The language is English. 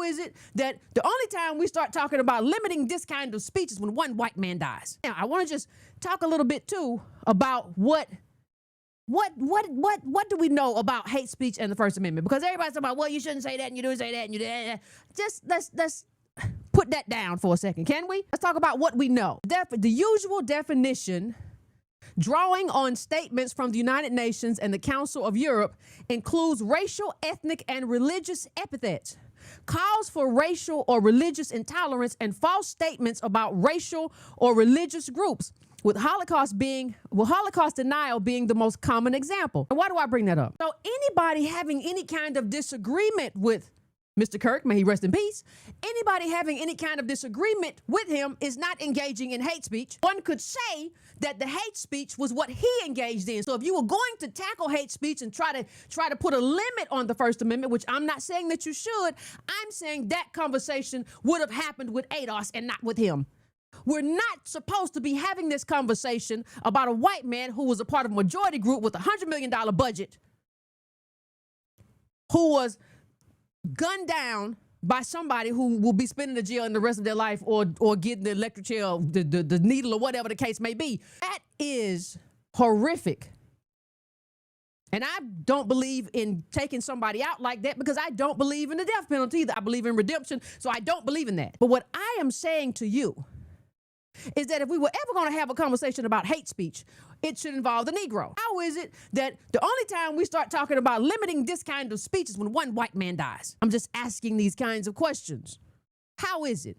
is it that the only time we start talking about limiting this kind of speech is when one white man dies? Now, I want to just talk a little bit too about what do we know about hate speech and the First Amendment? Because everybody's talking about, well, you shouldn't say that and you don't say that and you do that. Just let's put that down for a second, can we? Let's talk about what we know. The usual definition, drawing on statements from the United Nations and the Council of Europe, includes racial, ethnic, and religious epithets, calls for racial or religious intolerance, and false statements about racial or religious groups, with Holocaust denial being the most common example. And why do I bring that up? So anybody having any kind of disagreement with Mr. Kirk, may he rest in peace, anybody having any kind of disagreement with him is not engaging in hate speech. One could say that the hate speech was what he engaged in. So if you were going to tackle hate speech and try to put a limit on the First Amendment, which I'm not saying that you should, I'm saying that conversation would have happened with ADOS and not with him. We're not supposed to be having this conversation about a white man who was a part of a majority group with a $100 million budget, who was gunned down by somebody who will be spending the jail in the rest of their life, or getting the electric chair, the needle, or whatever the case may be. That is horrific. And I don't believe in taking somebody out like that, because I don't believe in the death penalty either. I believe in redemption, so I don't believe in that. But what I am saying to you is that if we were ever going to have a conversation about hate speech, it should involve the Negro. How is it that the only time we start talking about limiting this kind of speech is when one white man dies? I'm just asking these kinds of questions. How is it?